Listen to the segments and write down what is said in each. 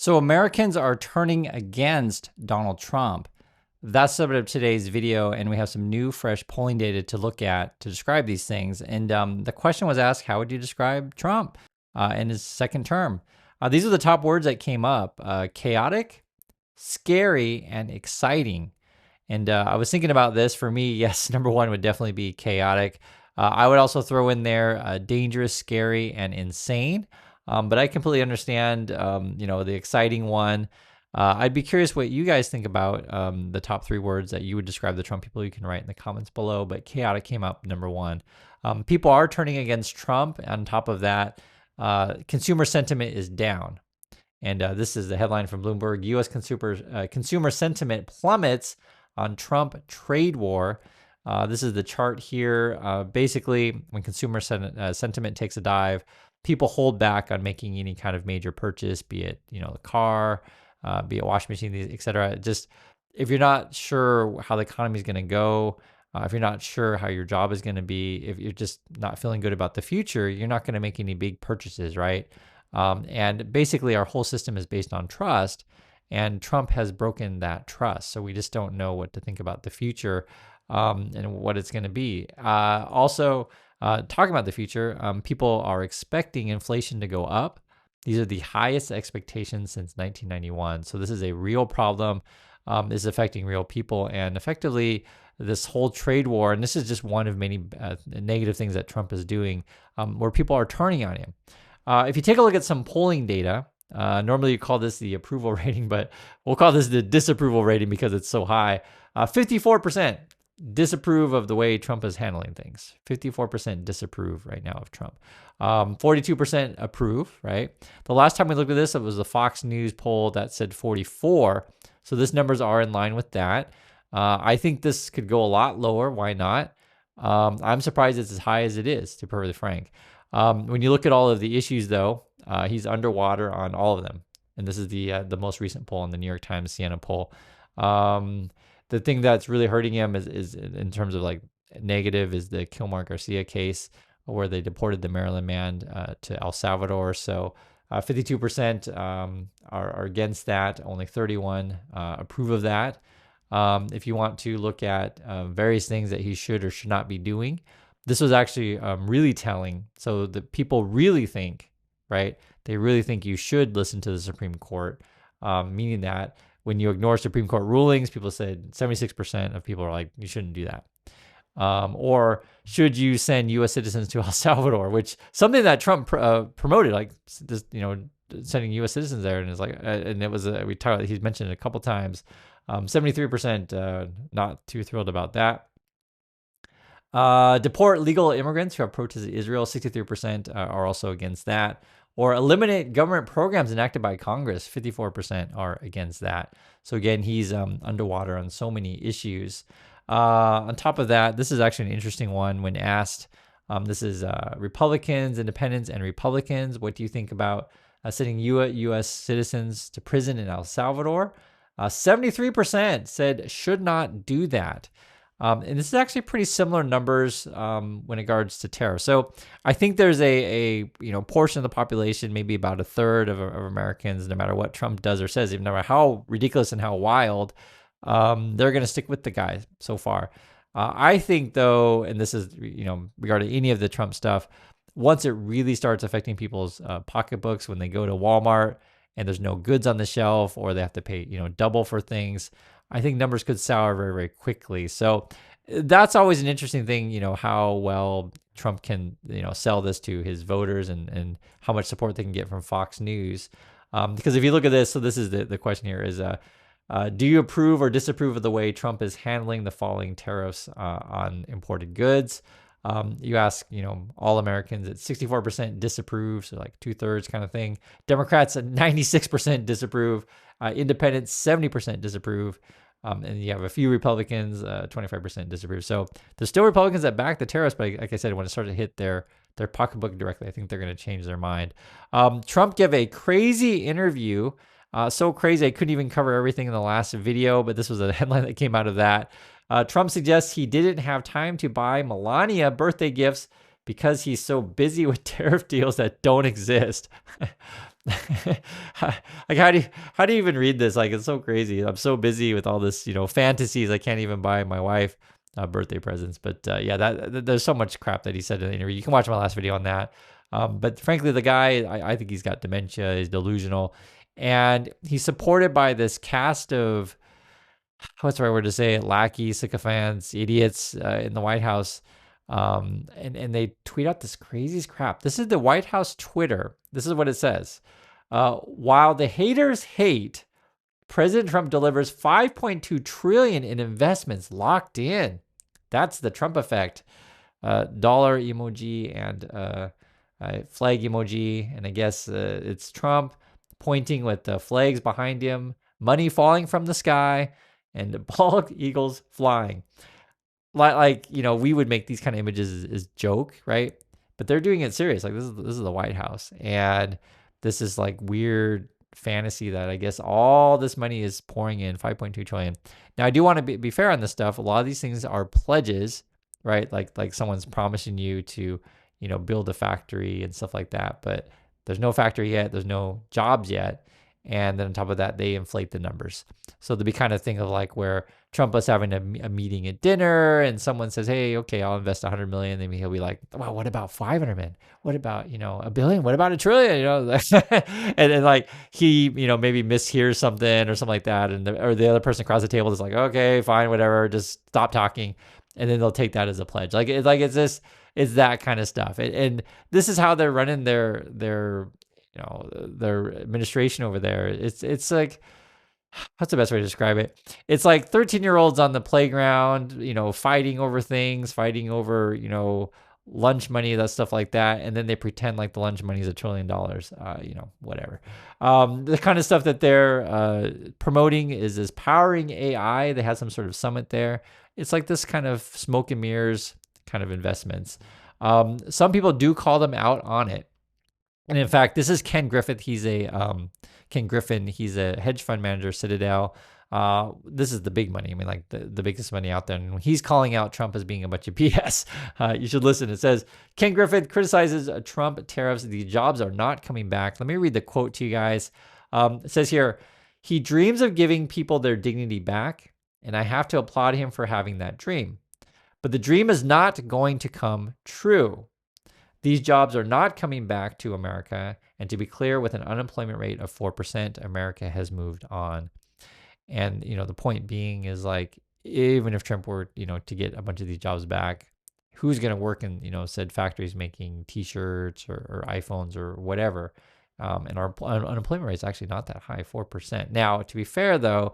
So Americans are turning against Donald Trump. That's the subject of today's video, and we have some new, fresh polling data to look at to describe these things. And the question was asked, how would you describe Trump in his second term? These are the top words that came up: chaotic, scary, and exciting. And I was thinking about this. For me, yes, number one would definitely be chaotic. I would also throw in there dangerous, scary, and insane. But I completely understand, the exciting one. I'd be curious what you guys think about the top three words that you would describe the Trump people. You can write in the comments below, but chaotic came up number one. People are turning against Trump. On top of that, consumer sentiment is down. And this is the headline from Bloomberg. U.S. consumer sentiment plummets on Trump trade war. This is the chart here. Basically, when consumer sentiment takes a dive, people hold back on making any kind of major purchase, be it a car, be it washing machine, etc. Just if you're not sure how the economy is going to go, if you're not sure how your job is going to be, if you're just not feeling good about the future, you're not going to make any big purchases, right? And basically, our whole system is based on trust, and Trump has broken that trust. So we just don't know what to think about the future and what it's going to be. Also, talking about the future, people are expecting inflation to go up. These are the highest expectations since 1991. So this is a real problem. Is affecting real people, and effectively this whole trade war, and this is just one of many negative things that Trump is doing, where people are turning on him. If you take a look at some polling data, normally you call this the approval rating, but we'll call this the disapproval rating because it's so high. 54% disapprove of the way Trump is handling things. 54% disapprove right now of Trump. 42% approve, right? The last time we looked at this, it was the Fox News poll that said 44. So these numbers are in line with that. I think this could go a lot lower. Why not? I'm surprised it's as high as it is, to be perfectly frank. When you look at all of the issues, though, he's underwater on all of them. And this is the most recent poll in the New York Times Siena poll. The thing that's really hurting him is in terms of like negative is the Kilmar Garcia case, where they deported the Maryland man to El Salvador. So 52% are against that. Only 31 approve of that. If you want to look at various things that he should or should not be doing, this was actually really telling. So the people really think, right? They really think you should listen to the Supreme Court, meaning that when you ignore Supreme Court rulings, people said 76% of people are like, you shouldn't do that. Or should you send U.S. citizens to El Salvador, which something that Trump promoted, like this, sending U.S. citizens there, and it's like, and it was he's mentioned it a couple times. 73% not too thrilled about that. Deport legal immigrants who have protested Israel. 63% are also against that. Or eliminate government programs enacted by Congress. 54% are against that. So again, he's underwater on so many issues. On top of that, this is actually an interesting one when asked. This is Republicans, Independents, and Republicans. What do you think about sending U.S. citizens to prison in El Salvador? 73% said should not do that. And this is actually pretty similar numbers when it regards to tariffs. So I think there's a portion of the population, maybe about a third of Americans, no matter what Trump does or says, even no matter how ridiculous and how wild, they're going to stick with the guy so far. I think, though, and this is regarding any of the Trump stuff, once it really starts affecting people's pocketbooks, when they go to Walmart and there's no goods on the shelf, or they have to pay double for things, I think numbers could sour very, very quickly. So that's always an interesting thing, how well Trump can, sell this to his voters and how much support they can get from Fox News. Because if you look at this, so this is the question here is, do you approve or disapprove of the way Trump is handling the falling tariffs on imported goods? You ask, all Americans, it's 64% disapprove, so like 2/3 kind of thing. Democrats at 96% disapprove. Independents 70% disapprove. And you have a few Republicans, 25% disapprove. So there's still Republicans that back the tariffs, but like I said, when it starts to hit their pocketbook directly, I think they're going to change their mind. Trump gave a crazy interview. So crazy, I couldn't even cover everything in the last video, but this was a headline that came out of that. Trump suggests he didn't have time to buy Melania birthday gifts because he's so busy with tariff deals that don't exist. Like how do you even read this? Like it's so crazy. I'm so busy with all this, fantasies. I can't even buy my wife birthday presents. But yeah, there's so much crap that he said in the interview. You can watch my last video on that. But frankly, the guy, I think he's got dementia. He's delusional, and he's supported by this cast of, what's the right word to say it, lackeys, sycophants, idiots in the White House. And they tweet out this craziest crap. This is the White House Twitter. This is what it says. While the haters hate, President Trump delivers 5.2 trillion in investments locked in. That's the Trump effect. Dollar emoji and flag emoji, and I guess it's Trump pointing with the flags behind him, money falling from the sky, and bald eagles flying. Like we would make these kind of images as joke, right? But they're doing it serious. Like this is the White House, and this is like weird fantasy that I guess all this money is pouring in, 5.2 trillion. Now I do want to be fair on this stuff. A lot of these things are pledges, right? Like someone's promising you to, build a factory and stuff like that, but there's no factory yet, there's no jobs yet. And then on top of that, they inflate the numbers. So there'll be kind of thing of like where Trump was having a meeting at dinner and someone says, hey, okay, I'll invest 100 million. Then he'll be like, well, what about 500 million? What about, a billion? What about a trillion? And like he, maybe mishears something or something like that. And or the other person across the table is like, okay, fine, whatever, just stop talking. And then they'll take that as a pledge. It's that kind of stuff. And this is how they're running their administration over there. It's like, what's the best way to describe it? It's like 13-year-olds on the playground, fighting over things, fighting over, lunch money, that stuff like that. And then they pretend like the lunch money is $1 trillion, whatever. The kind of stuff that they're promoting is powering AI. They had some sort of summit there. It's like this kind of smoke and mirrors kind of investments. Some people do call them out on it. And in fact, this is Ken Griffin. He's a hedge fund manager, Citadel. This is the big money. I mean, like the biggest money out there. And he's calling out Trump as being a bunch of BS. You should listen. It says, Ken Griffin criticizes Trump tariffs. The jobs are not coming back. Let me read the quote to you guys. It says here, he dreams of giving people their dignity back, and I have to applaud him for having that dream. But the dream is not going to come true. These jobs are not coming back to America. And to be clear, with an unemployment rate of 4%, America has moved on. And, the point being is like, even if Trump were, to get a bunch of these jobs back, who's going to work in, said factories making T-shirts or iPhones or whatever? And our unemployment rate is actually not that high, 4%. Now, to be fair, though,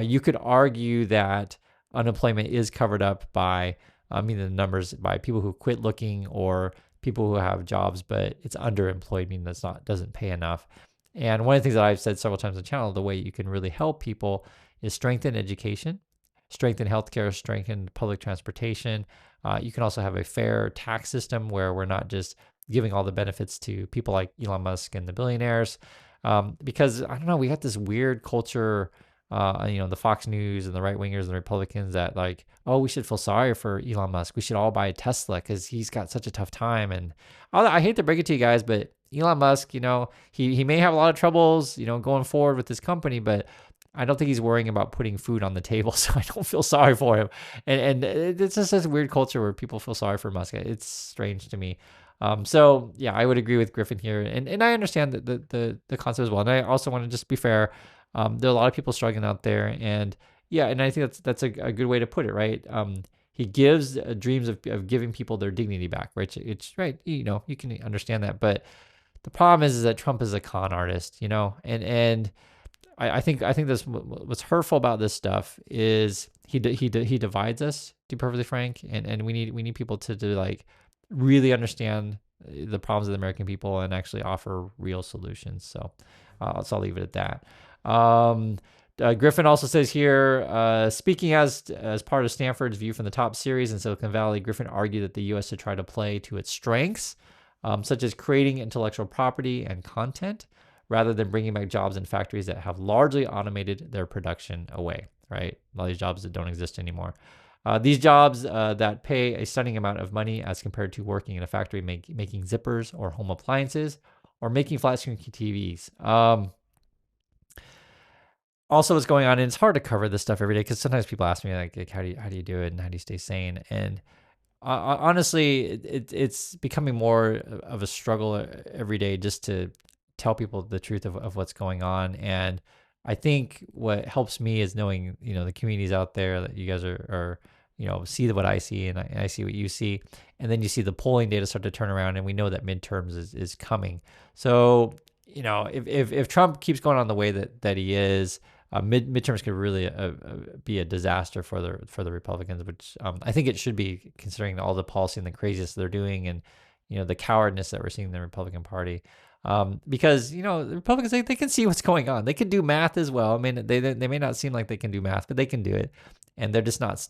you could argue that unemployment is covered up by, the numbers by people who quit looking or people who have jobs, but it's underemployed, meaning doesn't pay enough. And one of the things that I've said several times on the channel, the way you can really help people is strengthen education, strengthen healthcare, strengthen public transportation. You can also have a fair tax system where we're not just giving all the benefits to people like Elon Musk and the billionaires. Because I don't know, we got this weird culture, the Fox News and the right wingers and the Republicans that like, oh, we should feel sorry for Elon Musk. We should all buy a Tesla because he's got such a tough time. And I hate to break it to you guys, but Elon Musk, he may have a lot of troubles, going forward with this company, but I don't think he's worrying about putting food on the table. So I don't feel sorry for him. And it's just this weird culture where people feel sorry for Musk. It's strange to me. So yeah, I would agree with Griffin here. And I understand the concept as well. And I also want to just be fair. There are a lot of people struggling out there, and yeah, and I think that's a good way to put it, right? He gives dreams of giving people their dignity back, right? It's right, you can understand that, but the problem is that Trump is a con artist, and I think this what's hurtful about this stuff is he divides us, to be perfectly frank, and we need people to like really understand the problems of the American people and actually offer real solutions. So I'll leave it at that. Griffin also says here, speaking as part of Stanford's View from the Top series in Silicon Valley, Griffin argued that the U.S. should try to play to its strengths, such as creating intellectual property and content, rather than bringing back jobs in factories that have largely automated their production away, right? All these jobs that don't exist anymore. These jobs that pay a stunning amount of money as compared to working in a factory making zippers or home appliances or making flat screen TVs. Also, what's going on, and it's hard to cover this stuff every day because sometimes people ask me like how do you do it and how do you stay sane? And honestly, it's becoming more of a struggle every day just to tell people the truth of what's going on. And I think what helps me is knowing, the communities out there that you guys are see what I see, and I see what you see. And then you see the polling data start to turn around, and we know that midterms is coming. So, if Trump keeps going on the way that he is, midterms could really be a disaster for the Republicans, which I think it should be, considering all the policy and the craziness they're doing, and the cowardness that we're seeing in the Republican Party. Because the Republicans, they can see what's going on. They can do math as well. I mean, they may not seem like they can do math, but they can do it, and they're just not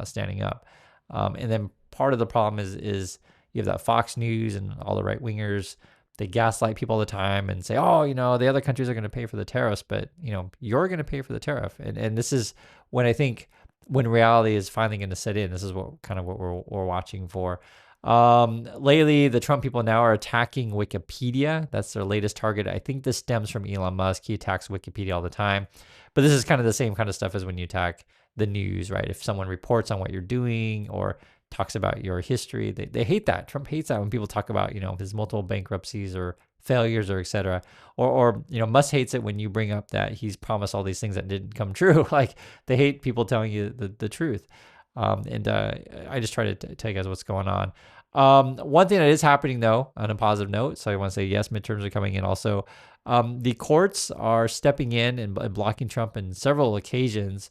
standing up. And then part of the problem is you have that Fox News and all the right wingers. They gaslight people all the time and say, oh, the other countries are going to pay for the tariffs, but you're going to pay for the tariff. And this is when I think when reality is finally going to set in. This is what we're watching for. Lately, the Trump people now are attacking Wikipedia. That's their latest target. I think this stems from Elon Musk. He attacks Wikipedia all the time, but this is kind of the same kind of stuff as when you attack the news, right? If someone reports on what you're doing or talks about your history, they hate that. Trump hates that when people talk about, his multiple bankruptcies or failures or et cetera. Or Musk hates it when you bring up that he's promised all these things that didn't come true. Like, they hate people telling you the truth. I just try to tell you guys what's going on. One thing that is happening, though, on a positive note, so I want to say, yes, midterms are coming in also. The courts are stepping in and blocking Trump in several occasions.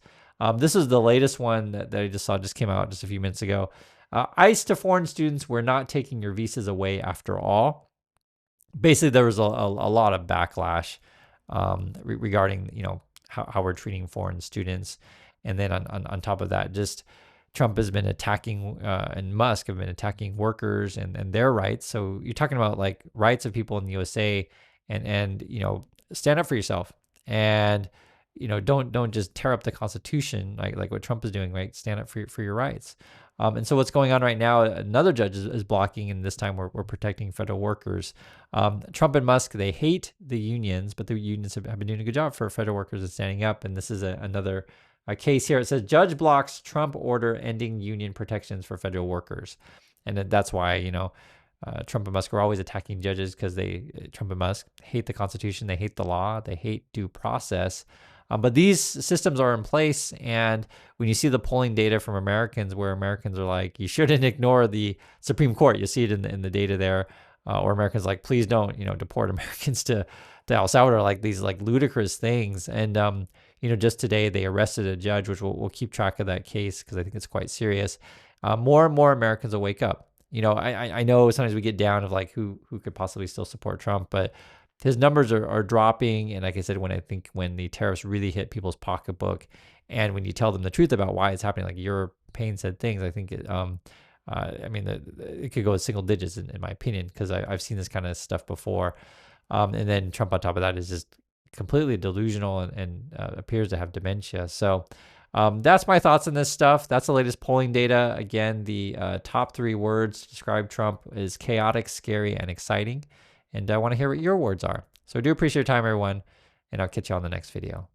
This is the latest one that I just saw, just came out just a few minutes ago. ICE to foreign students, we're not taking your visas away after all. Basically, there was a lot of backlash regarding, how we're treating foreign students. And then on top of that, just Trump has been attacking, and Musk have been attacking workers and their rights. So you're talking about like rights of people in the USA, and stand up for yourself, and don't just tear up the Constitution like what Trump is doing, right? Stand up for your rights. And so what's going on right now, another judge is blocking, and this time we're protecting federal workers. Trump and Musk, they hate the unions, but the unions have been doing a good job for federal workers and standing up. And this is another case here. It says judge blocks Trump order ending union protections for federal workers. And that's why, Trump and Musk are always attacking judges, because Trump and Musk hate the Constitution, they hate the law, they hate due process. But these systems are in place, and when you see the polling data from Americans, where Americans are like, you shouldn't ignore the Supreme Court, you see it in the data there, or Americans like, please don't, deport Americans to El Salvador, like these like ludicrous things. And just today they arrested a judge, which we'll keep track of that case because I think it's quite serious. More and more Americans will wake up. I know sometimes we get down of like who could possibly still support Trump, but his numbers are dropping. And like I said, when the tariffs really hit people's pocketbook, and when you tell them the truth about why it's happening, like your Payne said things, I think it could go as single digits in my opinion, because I've seen this kind of stuff before. And then Trump on top of that is just completely delusional and appears to have dementia. So that's my thoughts on this stuff. That's the latest polling data. Again, the top 3 words to describe Trump is chaotic, scary, and exciting. And I want to hear what your words are. So I do appreciate your time, everyone, and I'll catch you on the next video.